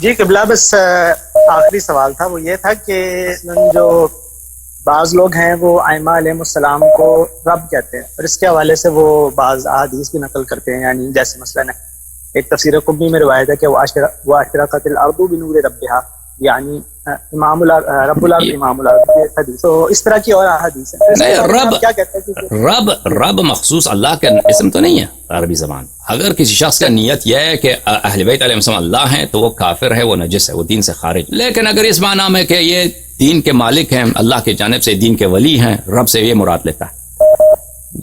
جی قبلہ، بس آخری سوال تھا، وہ یہ تھا کہ جو بعض لوگ ہیں وہ ائمہ علیہ السلام کو رب کہتے ہیں، اور اس کے حوالے سے وہ بعض احادیث بھی نقل کرتے ہیں، یعنی جیسے مثلا ایک تفسیر قبی میں روایت ہے کہ وہ اشرقت الارض بنور ربها، یعنی امام رب الارض امام الارض حدیث، تو اس طرح کی اور احادیث ہیں۔ نہیں، کیا کہتے ہیں کہ رب مخصوص اللہ کا اسم تو نہیں ہے عربی زبان۔ اگر کسی شخص کا نیت یہ ہے کہ اہل بیت علیہ السلام اللہ ہیں تو وہ کافر ہے، وہ نجس ہے، وہ دین سے خارج۔ لیکن اگر اس معنی میں کہ یہ دین کے مالک ہیں، اللہ کی جانب سے دین کے ولی ہیں، رب سے یہ مراد لیتا ہے،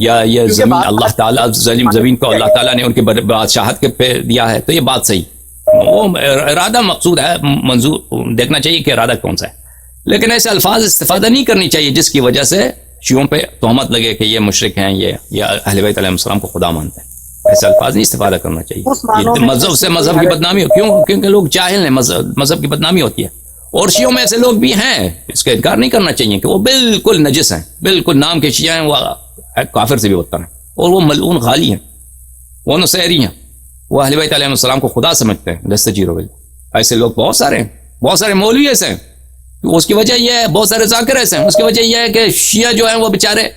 یا یہ زمین اللہ تعالیٰ، زمین کو اللہ تعالیٰ نے ان کی بادشاہت کے پہ دیا ہے، تو یہ بات صحیح، وہ ارادہ مقصود ہے، منظور دیکھنا چاہیے کہ ارادہ کون سا ہے۔ لیکن ایسے الفاظ استفادہ نہیں کرنی چاہیے جس کی وجہ سے شیعوں پہ تہمت لگے کہ یہ مشرک ہیں، یہ اہل بیت علیہ السلام کو خدا مانتے ہیں۔ ایسے الفاظ نہیں استفادہ کرنا چاہیے، یہ مذہب سے مذہب کی بدنامی ہو، کیونکہ لوگ جاہل ہیں، مذہب کی بدنامی ہوتی ہے۔ اور شیعوں میں ایسے لوگ بھی ہیں، اس کا انکار نہیں کرنا چاہیے کہ وہ بالکل نجس ہیں، بالکل نام کے شیعہ ہیں، وہ کافر سے بھی بدتر ہیں، اور وہ ملعون غالی ہیں، وہ نصیری ہیں، وہ اہل بیت علیہ السلام کو خدا سمجھتے ہیں، دستجیر ہو گئی۔ ایسے لوگ بہت سارے ہیں، بہت سارے مولوی ایسے ہیں، اس کی وجہ یہ ہے، بہت سارے ذاکر ایسے ہیں، اس کی وجہ یہ ہے کہ شیعہ جو ہیں وہ بیچارے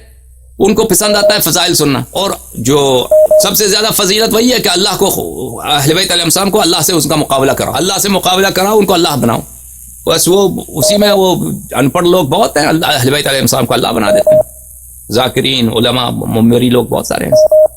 ان کو پسند آتا ہے فضائل سننا، اور جو سب سے زیادہ فضیلت وہی ہے کہ اللہ کو، اہل بیت علیہ السلام کو اللہ سے اس کا مقابلہ کرو، اللہ سے مقابلہ کراؤ، ان کو اللہ بناؤ، بس وہ اسی میں وہ ان پڑھ لوگ بہت ہیں، اہل بیت علیہ السلام کو اللہ بنا دیتے ہیں، ذاکرین، علماء، ممری لوگ بہت سارے ہیں۔